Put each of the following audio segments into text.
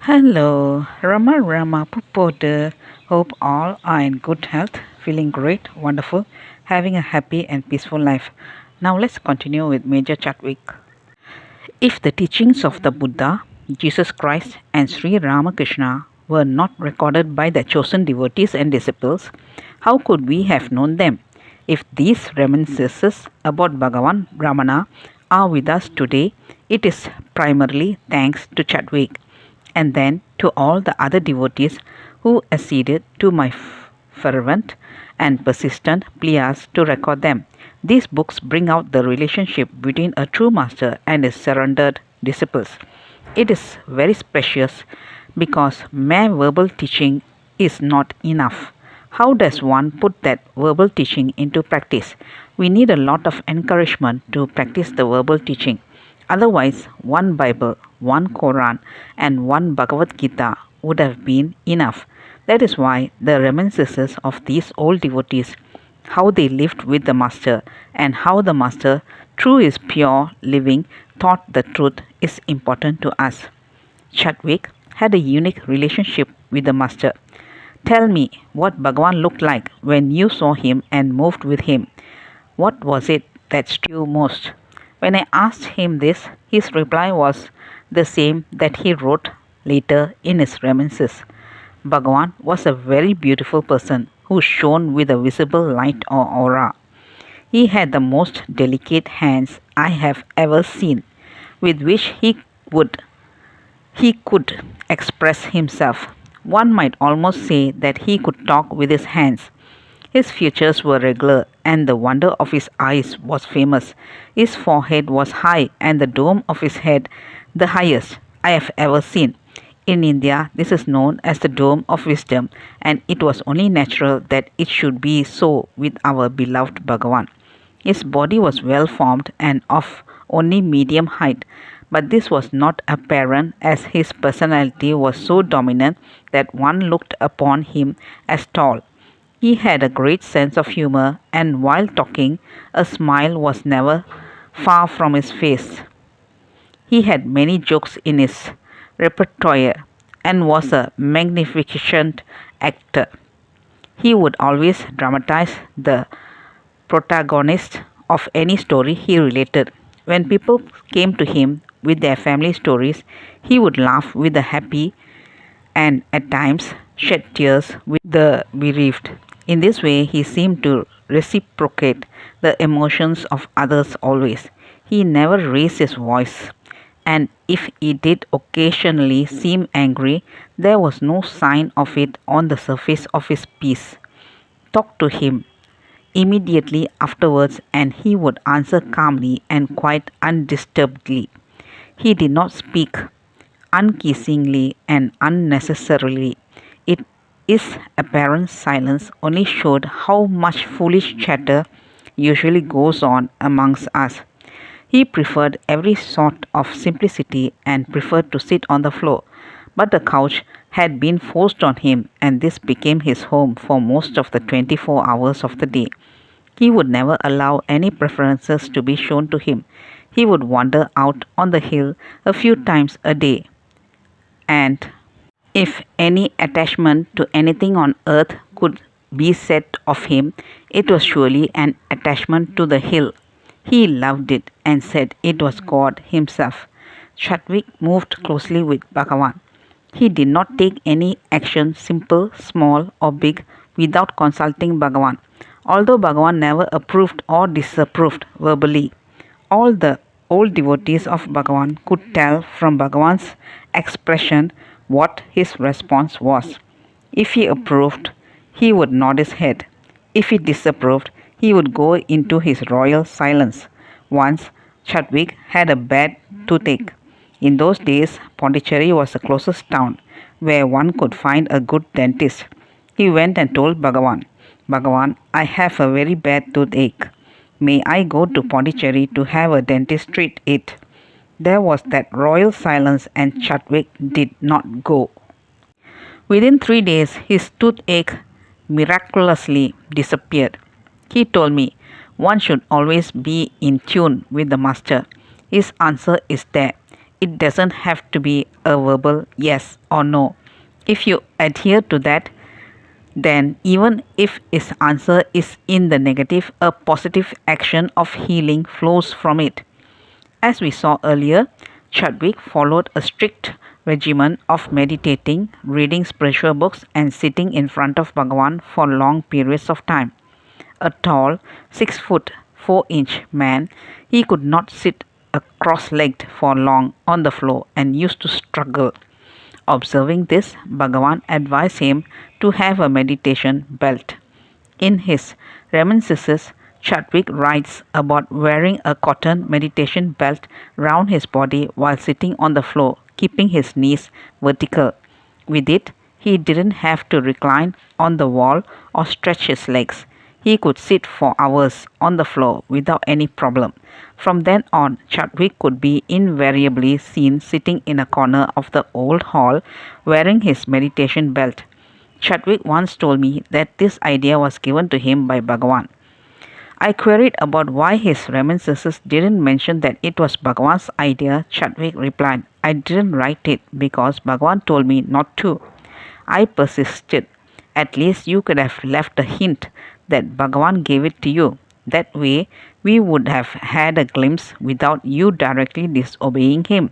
Hello, Rama Pupoda. Hope all are in good health, feeling great, wonderful, having a happy and peaceful life. Now let's continue with Major Chadwick. If the teachings of the Buddha, Jesus Christ, and Sri Ramakrishna were not recorded by the chosen devotees and disciples, how could we have known them? If these reminiscences about Bhagavan Ramana are with us today, it is primarily thanks to Chadwick and then to all the other devotees who acceded to my fervent and persistent pleas to record them. These books bring out the relationship between a true master and his surrendered disciples. It is very precious because mere verbal teaching is not enough. How does one put that verbal teaching into practice? We need a lot of encouragement to practice the verbal teaching. Otherwise, one Bible, one Quran, and one Bhagavad Gita would have been enough. That is why the reminiscences of these old devotees, how they lived with the Master, and how the Master, through his pure living, taught the truth, is important to us. Chadwick had a unique relationship with the Master. Tell me what Bhagavan looked like when you saw him and moved with him. What was it that struck you most? When I asked him this, his reply was the same that he wrote later in his reminiscences. Bhagavan was a very beautiful person who shone with a visible light or aura. He had the most delicate hands I have ever seen, with which he could express himself. One might almost say that he could talk with his hands. His features were regular, and the wonder of his eyes was famous. His forehead was high, and the dome of his head the highest I have ever seen. In India, this is known as the Dome of Wisdom, and it was only natural that it should be so with our beloved Bhagavan. His body was well formed and of only medium height, but this was not apparent as his personality was so dominant that one looked upon him as tall. He had a great sense of humor, and while talking, a smile was never far from his face. He had many jokes in his repertoire and was a magnificent actor. He would always dramatize the protagonist of any story he related. When people came to him with their family stories, he would laugh with the happy and at times shed tears with the bereaved. In this way, he seemed to reciprocate the emotions of others always. He never raised his voice, and if he did occasionally seem angry, there was no sign of it on the surface of his face. Talk to him immediately afterwards, and he would answer calmly and quite undisturbedly. He did not speak unceasingly and unnecessarily. It his apparent silence only showed how much foolish chatter usually goes on amongst us. He preferred every sort of simplicity and preferred to sit on the floor, but the couch had been forced on him, and this became his home for most of the 24 hours of the day. He would never allow any preferences to be shown to him. He would wander out on the hill a few times a day, and if any attachment to anything on earth could be said of him, it was surely an attachment to the hill. He loved it and said it was God Himself. Chadwick moved closely with Bhagavan. He did not take any action, simple, small, or big, without consulting Bhagavan. Although Bhagavan never approved or disapproved verbally, all the old devotees of Bhagavan could tell from Bhagavan's expression what his response was. If he approved, he would nod his head. If he disapproved, he would go into his royal silence. Once, Chadwick had a bad toothache. In those days, Pondicherry was the closest town where one could find a good dentist. He went and told Bhagavan, Bhagavan, I have a very bad toothache. May I go to Pondicherry to have a dentist treat it? There was that royal silence, and Chadwick did not go. Within 3 days, his toothache miraculously disappeared. He told me one should always be in tune with the Master. His answer is there. It doesn't have to be a verbal yes or no. If you adhere to that, then even if his answer is in the negative, a positive action of healing flows from it. As we saw earlier, Chadwick followed a strict regimen of meditating, reading spiritual books, and sitting in front of Bhagavan for long periods of time. A tall, 6 foot 4-inch man, he could not sit cross legged for long on the floor and used to struggle. Observing this, Bhagavan advised him to have a meditation belt. In his reminiscences, Chadwick writes about wearing a cotton meditation belt round his body while sitting on the floor, keeping his knees vertical. With it, he didn't have to recline on the wall or stretch his legs. He could sit for hours on the floor without any problem. From then on, Chadwick could be invariably seen sitting in a corner of the old hall wearing his meditation belt. Chadwick once told me that this idea was given to him by Bhagavan. I queried about why his reminiscences didn't mention that it was Bhagavan's idea. Chadwick replied, I didn't write it because Bhagavan told me not to. I persisted. At least you could have left a hint that Bhagavan gave it to you. That way, we would have had a glimpse without you directly disobeying him.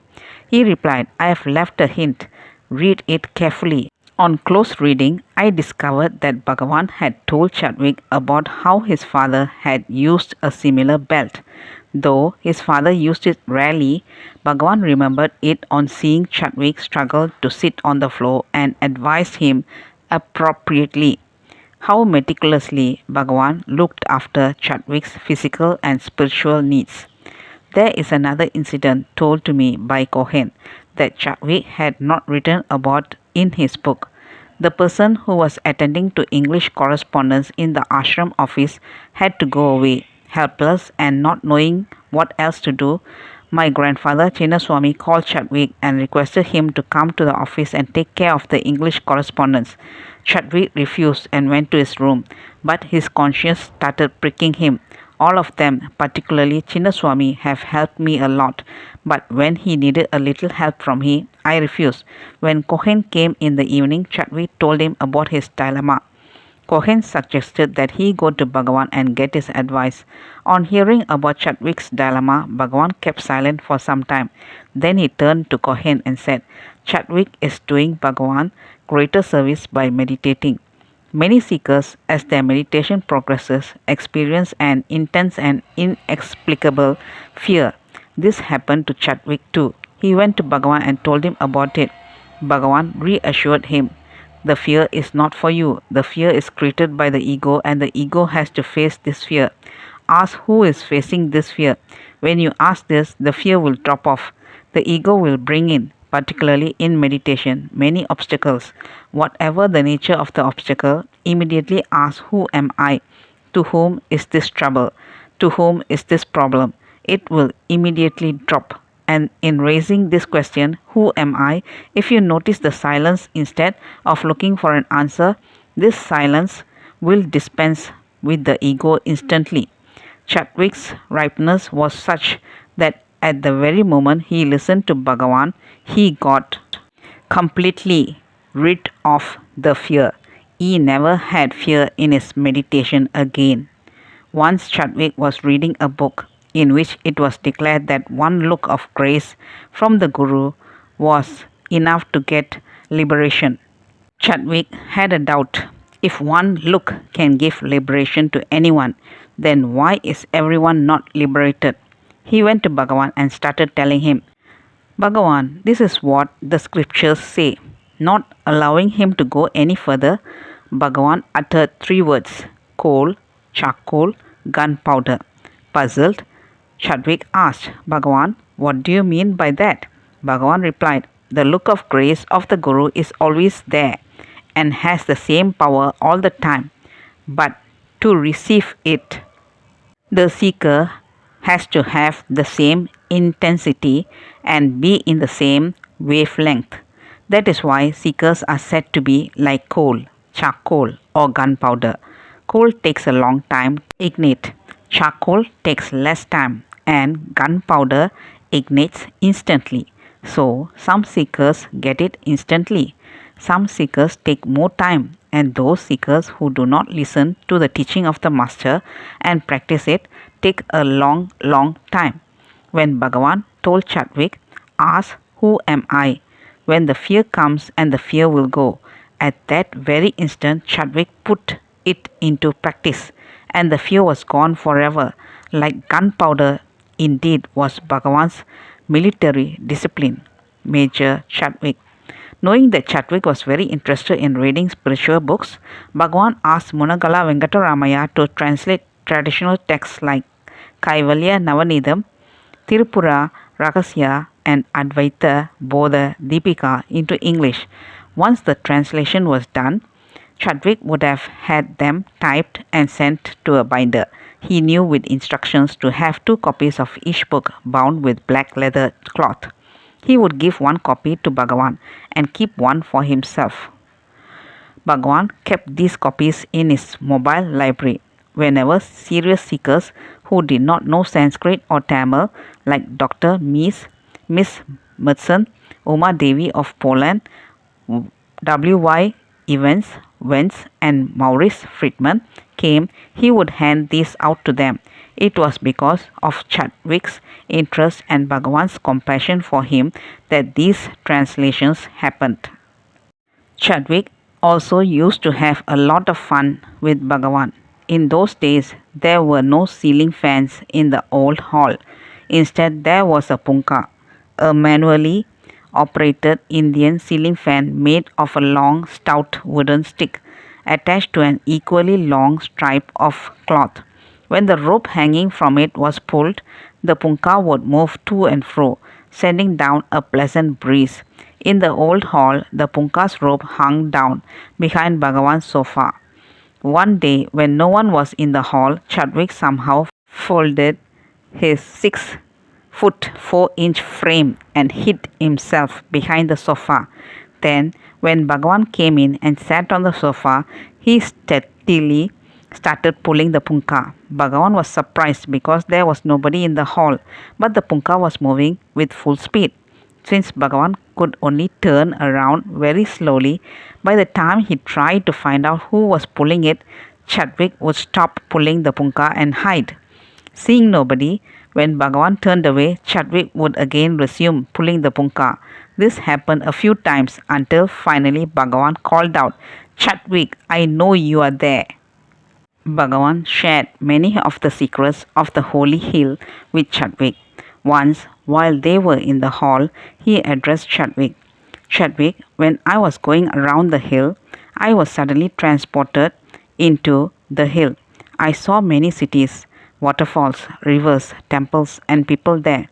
He replied, I have left a hint. Read it carefully. On close reading, I discovered that Bhagavan had told Chadwick about how his father had used a similar belt. Though his father used it rarely, Bhagavan remembered it on seeing Chadwick struggle to sit on the floor and advised him appropriately. How meticulously Bhagavan looked after Chadwick's physical and spiritual needs. There is another incident told to me by Cohen that Chadwick had not written about in his book. The person who was attending to English correspondence in the ashram office had to go away. Helpless and not knowing what else to do, my grandfather Chinnaswamy called Chadwick and requested him to come to the office and take care of the English correspondence. Chadwick refused and went to his room, but his conscience started pricking him. All of them, particularly Chinnaswamy, have helped me a lot, but when he needed a little help from me, I refused. When Cohen came in the evening, Chadwick told him about his dilemma. Cohen suggested that he go to Bhagavan and get his advice. On hearing about Chadwick's dilemma, Bhagavan kept silent for some time. Then he turned to Cohen and said, Chadwick is doing Bhagavan greater service by meditating. Many seekers, as their meditation progresses, experience an intense and inexplicable fear. This happened to Chadwick too. He went to Bhagavan and told him about it. Bhagavan reassured him. The fear is not for you. The fear is created by the ego, and the ego has to face this fear. Ask who is facing this fear. When you ask this, the fear will drop off. The ego will bring in, particularly in meditation, many obstacles. Whatever the nature of the obstacle, immediately ask, who am I? To whom is this trouble? To whom is this problem? It will immediately drop. And in raising this question, who am I? If you notice the silence instead of looking for an answer, this silence will dispense with the ego instantly. Chadwick's ripeness was such that at the very moment he listened to Bhagavan, he got completely rid of the fear. He never had fear in his meditation again. Once Chadwick was reading a book in which it was declared that one look of grace from the Guru was enough to get liberation. Chadwick had a doubt. If one look can give liberation to anyone, then why is everyone not liberated? He went to Bhagavan and started telling him, Bhagavan, this is what the scriptures say. Not allowing him to go any further, Bhagavan uttered 3 words, coal, charcoal, gunpowder. Puzzled, Chadwick asked, Bhagavan, what do you mean by that? Bhagavan replied, the look of grace of the Guru is always there and has the same power all the time. But to receive it, the seeker has to have the same intensity and be in the same wavelength. That is why seekers are said to be like coal, charcoal, or gunpowder. Coal takes a long time to ignite. Charcoal takes less time, and gunpowder ignites instantly. So, some seekers get it instantly, some seekers take more time, and those seekers who do not listen to the teaching of the Master and practice it take a long, long time. When Bhagavan told Chadwick, "Ask, who am I?" when the fear comes and the fear will go. At that very instant, Chadwick put it into practice, and the fear was gone forever, like gunpowder. Indeed, was Bhagavan's military discipline. Major Chadwick. Knowing that Chadwick was very interested in reading spiritual books, Bhagavan asked Munagala Venkataramaya to translate traditional texts like Kaivalya Navanidam, Tirupura Rahasya, and Advaita Bodha Deepika into English. Once the translation was done, Chadwick would have had them typed and sent to a binder. He knew with instructions to have 2 copies of each book bound with black leather cloth. He would give 1 copy to Bhagavan and keep one for himself. Bhagavan kept these copies in his mobile library. Whenever serious seekers who did not know Sanskrit or Tamil, like Dr. Miss Mudson, Uma Devi of Poland, W.Y. Evans, Wentz, and Maurice Friedman came, he would hand these out to them. It was because of Chadwick's interest and Bhagavan's compassion for him that these translations happened. Chadwick also used to have a lot of fun with Bhagavan. In those days, there were no ceiling fans in the old hall. Instead, there was a punkah, a manually operated Indian ceiling fan made of a long, stout wooden stick attached to an equally long stripe of cloth. When the rope hanging from it was pulled, the punkah would move to and fro, sending down a pleasant breeze. In the old hall, the punkah's rope hung down behind Bhagavan's sofa. One day, when no one was in the hall, Chadwick somehow folded his 6 foot 4 inch frame and hid himself behind the sofa. Then, when Bhagavan came in and sat on the sofa, he steadily started pulling the punkah. Bhagavan was surprised because there was nobody in the hall, but the punkah was moving with full speed. Since Bhagavan could only turn around very slowly, by the time he tried to find out who was pulling it, Chadwick would stop pulling the punkah and hide. Seeing nobody, when Bhagavan turned away, Chadwick would again resume pulling the punkah. This happened a few times until finally Bhagavan called out, "Chadwick, I know you are there." Bhagavan shared many of the secrets of the holy hill with Chadwick. Once, while they were in the hall, he addressed Chadwick. "Chadwick, when I was going around the hill, I was suddenly transported into the hill. I saw many cities, waterfalls, rivers, temples, and people there.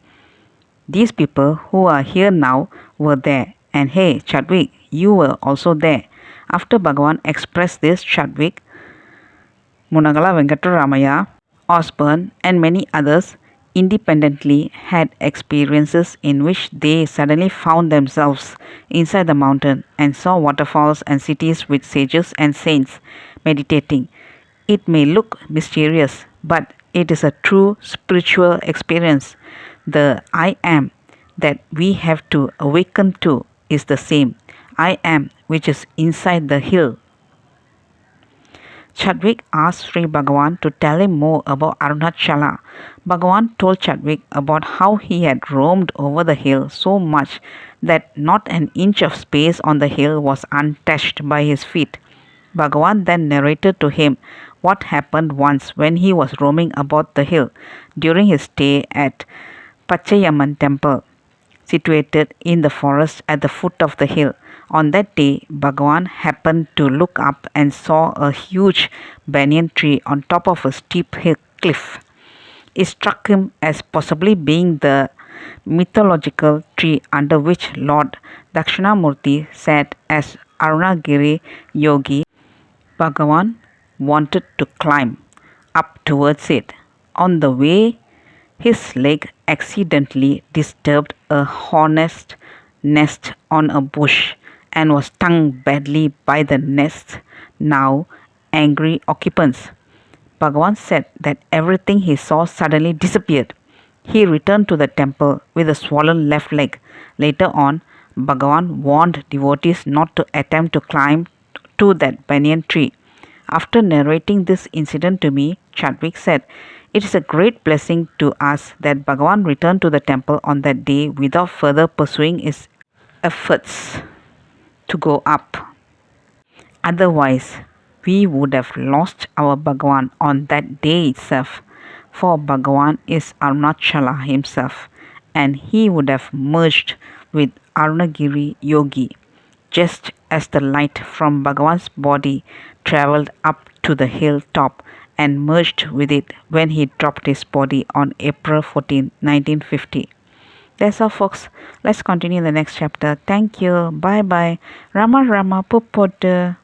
These people who are here now were there. And hey, Chadwick, you were also there." After Bhagavan expressed this, Chadwick, Munagala Venkataramaya, Osborne, and many others independently had experiences in which they suddenly found themselves inside the mountain and saw waterfalls and cities with sages and saints meditating. It may look mysterious, but it is a true spiritual experience. The I am that we have to awaken to is the same I am which is inside the hill. Chadwick asked Sri Bhagavan to tell him more about Arunachala. Bhagavan told Chadwick about how he had roamed over the hill so much that not an inch of space on the hill was untouched by his feet. Bhagavan then narrated to him what happened once when he was roaming about the hill during his stay at Pachayaman temple, situated in the forest at the foot of the hill. On that day, Bhagavan happened to look up and saw a huge banyan tree on top of a steep cliff. It struck him as possibly being the mythological tree under which Lord Dakshinamurti sat as Arunagiri yogi. Bhagavan wanted to climb up towards it. On the way, his leg accidentally disturbed a hornet's nest on a bush and was stung badly by the nest's now angry occupants. Bhagavan said that everything he saw suddenly disappeared. He returned to the temple with a swollen left leg. Later on, Bhagavan warned devotees not to attempt to climb to that banyan tree. After narrating this incident to me, Chadwick said, "It is a great blessing to us that Bhagavan returned to the temple on that day without further pursuing his efforts to go up. Otherwise, we would have lost our Bhagavan on that day itself, for Bhagavan is Arunachala himself, and he would have merged with Arunagiri Yogi, just as the light from Bhagavan's body travelled up to the hilltop and merged with it when he dropped his body on April 14, 1950. That's all, folks. Let's continue in the next chapter. Thank you. Bye bye. Rama Rama Pupotu.